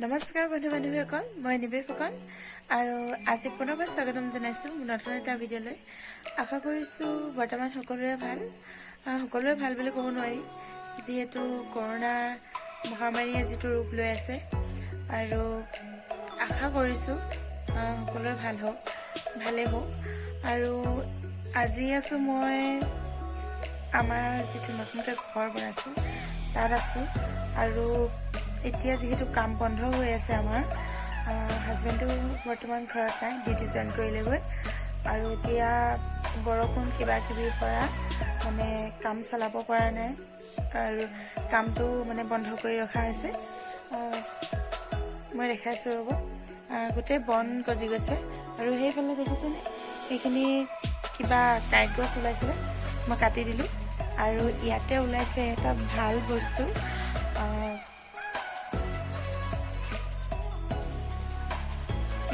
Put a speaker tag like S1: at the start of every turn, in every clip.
S1: নমস্কাৰ বন্ধু-বান্ধৱীসকল, মই নিবেশ ফুকন আৰু আজি পুনৰবাৰ স্বাগতম জনাইছোঁ নতুন এটা ভিডিঅ'লৈ। আশা কৰিছোঁ বৰ্তমান সকলোৰে ভাল বুলি ক'ব নোৱাৰি, যিহেতু কৰোনা মহামাৰীয়ে যিটো ৰূপ লৈ আছে, আৰু আশা কৰিছোঁ সকলোৰে ভালেই হওক। আৰু আজি আছোঁ মই আমাৰ যিটো নতুনকৈ ঘৰ বনাইছোঁ তাত আছোঁ। আৰু এতিয়া যিহেতু কাম বন্ধ হৈ আছে, আমাৰ হাজবেণ্ডো বৰ্তমান ঘৰত নাই, ডিউটি জইন কৰিলেগৈ। আৰু এতিয়া বৰষুণ কিবাকিবিৰ পৰা মানে কাম চলাব পৰা নাই, আৰু কামটো মানে বন্ধ কৰি ৰখা হৈছে। মই দেখাইছোঁ ৰ'ব, গোটেই বন গজি গৈছে। আৰু সেইফালে দেখিছেনে, সেইখিনি কিবা কাঁইট গছ ওলাইছিলে, মই কাটি দিলোঁ। আৰু ইয়াতে ওলাইছে এটা ভাল বস্তু,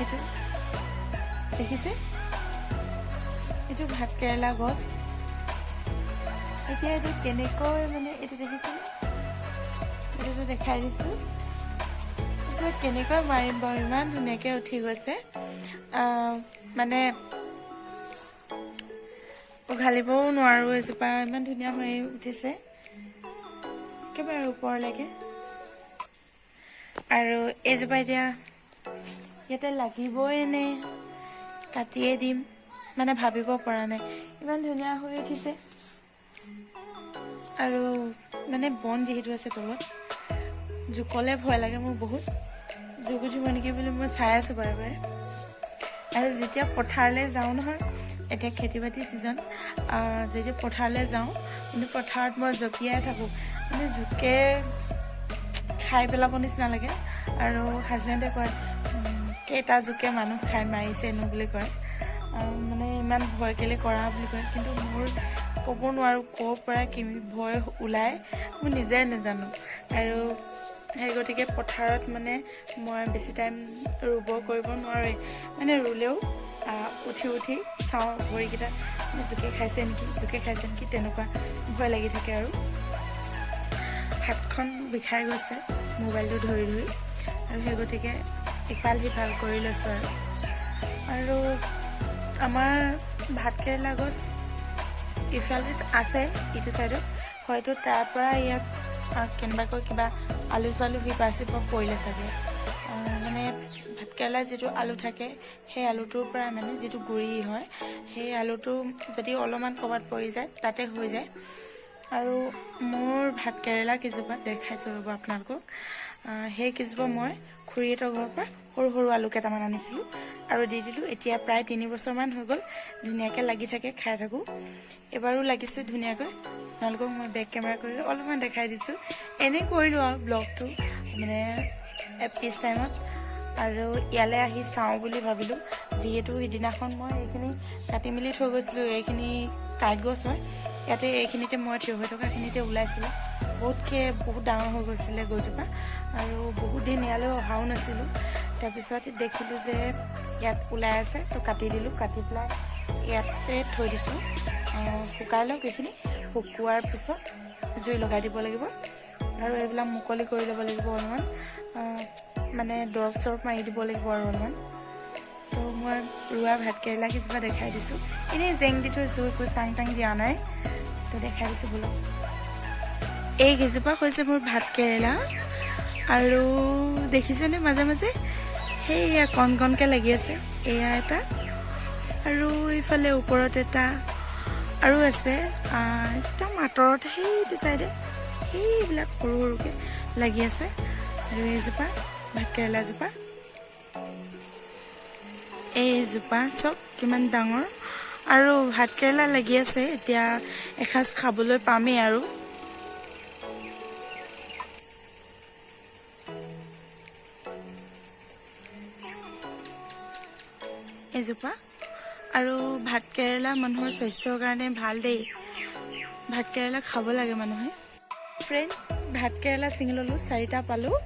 S1: এইটো দেখিছে, এইটো ভাত কেৰেলা গছ। এতিয়া এইটো কেনেকৈ মানে এইটো দেখিছেনে, এইটোতো দেখাই দিছোঁ। কেনেকৈ মাৰিম বাৰু, ইমান ধুনীয়াকৈ উঠি গৈছে, মানে উঘালিবও নোৱাৰোঁ। এজোপা ইমান ধুনীয়া হৈ উঠিছে একেবাৰে ওপৰলৈকে। আৰু এইজোপা এতিয়া ইয়াতে লাগিবই নে কাটিয়ে দিম, মানে ভাবিব পৰা নাই, ইমান ধুনীয়া হৈ উঠিছে। আৰু মানে বন যিহেতু আছে তলত, জোকলে ভয় লাগে মোৰ বহুত, জোক উঠিব নেকি বুলি মই চাই আছোঁ বাৰে বাৰে। আৰু যেতিয়া পথাৰলৈ যাওঁ নহয়, এতিয়া খেতি বাতি ছিজন, যেতিয়া পথাৰলৈ যাওঁ, কিন্তু পথাৰত মই জঁপিয়াই থাকোঁ, মানে জোকে খাই পেলাব নিচিনা লাগে। আৰু হাজবেণ্ডে কয়, কেইটা জোকে মানুহ খাই মাৰিছেনো বুলি কয়, মানে ইমান ভয় কেলৈ কৰা বুলি কয়। কিন্তু মোৰ ক'ব নোৱাৰোঁ ক'ৰ পৰা কি ভয় ওলাই, মই নিজে নাজানো। আৰু সেই গতিকে পথাৰত মানে মই বেছি টাইম ৰুব কৰিব নোৱাৰোৱেই, মানে ৰুলেও উঠি চাওঁ ভৰিকেইটা জোকে খাইছে নেকি তেনেকুৱা ভয় লাগি থাকে। আৰু হাতখন বিষাই গৈছে মোবাইলটো ধৰি আৰু সেই গতিকে ইফাল সিফাল কৰি লৈছোঁ। আৰু আমাৰ ভাতকেৰেলা গছ ইফালে আছে, ইটো ছাইডত, হয়তো তাৰ পৰা ইয়াত কেনেবাকৈ কিবা আলু চালু সিপা পৰিলে চাগে। মানে ভাতকেৰেলা যিটো আলু থাকে, সেই আলুটোৰ পৰা মানে যিটো গুৰি হয়, সেই আলুটো যদি অলপমান ক'ৰবাত পৰি যায় তাতে হৈ যায়। আৰু মোৰ ভাতকেৰেলা কেইজোপা দেখাইছোঁ ৰ'ব আপোনালোকক। সেই কেইজোপা মই খুৰীহঁতৰ ঘৰৰ পৰা সৰু সৰু আলু কেইটামান আনিছিলোঁ আৰু দি দিলোঁ। এতিয়া প্ৰায় 3 বছৰমান হৈ গ'ল, ধুনীয়াকৈ লাগি থাকে, খাই থাকোঁ। এবাৰো লাগিছে ধুনীয়াকৈ, আপোনালোকক মই বেক কেমেৰা কৰি অলপমান দেখাই দিছোঁ। এনেই কৰিলোঁ আৰু ব্লগটো মানে পিছ টাইমত, আৰু ইয়ালৈ আহি চাওঁ বুলি ভাবিলোঁ, যিহেতু সিদিনাখন মই এইখিনি কাটি মেলি থৈ গৈছিলোঁ। এইখিনি কাঁইট গছ হয়, ইয়াতে এইখিনিতে মই থিয় হৈ থকাখিনিতে ওলাইছিলোঁ। বহুত ডাঙৰ হৈ গৈছিলে গছজোপা, আৰু বহুত দিন ইয়ালৈ অহাও নাছিলোঁ। তাৰপিছত দেখিলোঁ যে ইয়াত ওলাই আছে, তো কাটি দিলোঁ, কাটি পেলাই ইয়াতে থৈ দিছোঁ। শুকাই লওক, এইখিনি শুকোৱাৰ পিছত জুই লগাই দিব লাগিব, আৰু এইবিলাক মুকলি কৰি ল'ব লাগিব অলপমান, মানে দৰৱ চৰৱ মাৰি দিব লাগিব আৰু অলপমান। তো মই ৰোৱা ভাতকেৰেলা কিছুমান দেখাই দিছোঁ, এনেই জেং দি থৈছোঁ, একো চাং টাং দিয়া নাই, তো দেখাই দিছোঁ বোলো। এই কেইজোপা হৈছে মোৰ ভাতকেৰেলা, আৰু দেখিছেনে মাজে মাজে সেইয়া কণ কণকৈ লাগি আছে, এয়া এটা, আৰু ইফালে ওপৰত এটা আৰু আছে, একদম আঁতৰত সেইটো চাইডে সেইবিলাক সৰু সৰুকৈ লাগি আছে। আৰু এইজোপা ভাতকেৰেলাজোপা, এইজোপা চব কিমান ডাঙৰ, আৰু ভাতকেৰেলা লাগি আছে। এতিয়া এসাঁজ খাবলৈ পামেই। আৰু এজোপা, আৰু ভাতকেৰেলা মানুহৰ স্বাস্থ্যৰ কাৰণে ভাল দেই, ভাতকেৰেলা খাব লাগে মানুহে। ফ্ৰেণ্ড, ভাতকেৰেলা ছিঙি ল'লোঁ, 4টা পালোঁ।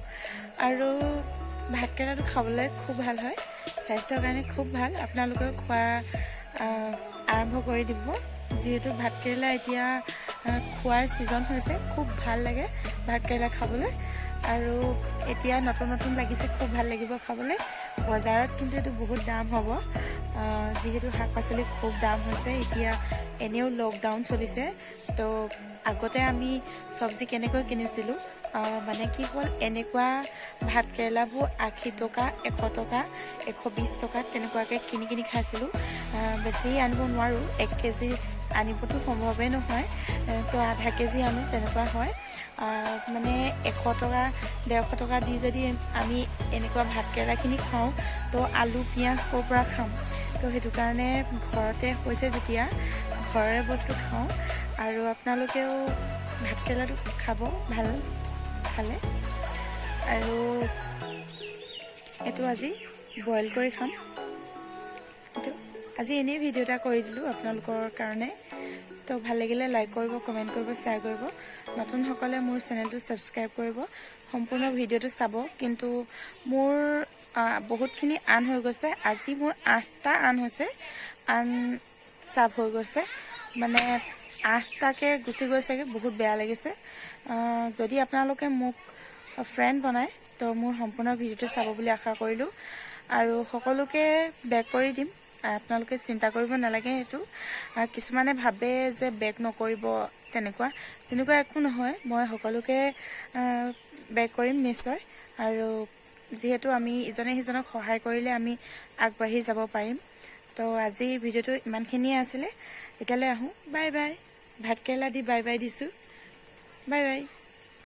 S1: আৰু ভাতকেৰেলাটো খাবলৈ খুব ভাল হয়, স্বাস্থ্যৰ কাৰণে খুব ভাল। আপোনালোকেও খোৱা আৰম্ভ কৰি দিব, যিহেতু ভাতকেৰেলা এতিয়া খোৱাৰ ছিজন হৈছে, খুব ভাল লাগে ভাতকেৰেলা খাবলৈ। আৰু এতিয়া নতুন নতুন লাগিছে, খুব ভাল লাগিব খাবলৈ। বজাৰত কিন্তু এইটো বহুত দাম হ'ব, যিহেতু শাক পাচলি খুব দাম হৈছে। এতিয়া এনেও লকডাউন চলিছে, তো আগতে আমি চব্জি কেনেকৈ কিনিছিলোঁ, মানে কি হ'ল, এনেকুৱা ভাত কেৰেলাবোৰ 80 টকা, 100 টকা, 120 টকা তেনেকুৱাকৈ কিনি খাইছিলোঁ। বেছি আনিব নোৱাৰোঁ, 1 কেজি আনিবতো সম্ভৱেই নহয়, তো আধা কেজি আনো, তেনেকুৱা হয়। মানে 100 টকা, 150 টকা দি যদি আমি এনেকুৱা ভাত কেৰেলাখিনি খাওঁ, তো আলু পিঁয়াজ ক'ৰ পৰা খাম। তো সেইটো কাৰণে ঘৰতে হৈছে যেতিয়া ঘৰৰে বস্তু খাওঁ। আৰু আপোনালোকেও ভাত কেৰেলাটো খাব, ভাল খালে। আৰু এইটো আজি বইল কৰি খাম। এইটো আজি এনেই ভিডিঅ' এটা কৰি দিলোঁ আপোনালোকৰ কাৰণে। তো ভাল লাগিলে লাইক কৰিব, কমেণ্ট কৰিব, শ্বেয়াৰ কৰিব। নতুনসকলে মোৰ চেনেলটো ছাবস্ক্ৰাইব কৰিব, সম্পূৰ্ণ ভিডিঅ'টো চাব। কিন্তু মোৰ বহুতখিনি আন হৈ গৈছে, আজি মোৰ 8টা আন হৈছে, আন চাব হৈ গৈছে, মানে 8টাকৈ গুচি গৈছেগৈ, বহুত বেয়া লাগিছে। যদি আপোনালোকে মোক ফ্ৰেণ্ড বনায়, তো মোৰ সম্পূৰ্ণ ভিডিঅ'টো চাব বুলি আশা কৰিলোঁ। আৰু সকলোকে বেক কৰি দিম, আপোনালোকে চিন্তা কৰিব নালাগে। সেইটো কিছুমানে ভাবে যে বেক নকৰিব, তেনেকুৱা একো নহয়। মই সকলোকে বেক কৰিম নিশ্চয়। আৰু যিহেতু আমি ইজনে সিজনক সহায় কৰিলে আমি আগবাঢ়ি যাব পাৰিম। তো আজি ভিডিঅ'টো ইমানখিনিয়ে আছিলে। এতিয়ালৈ আহোঁ, বাই বাই। ভাত কেৰেলা দি বাই বাই দিছোঁ, বাই বাই।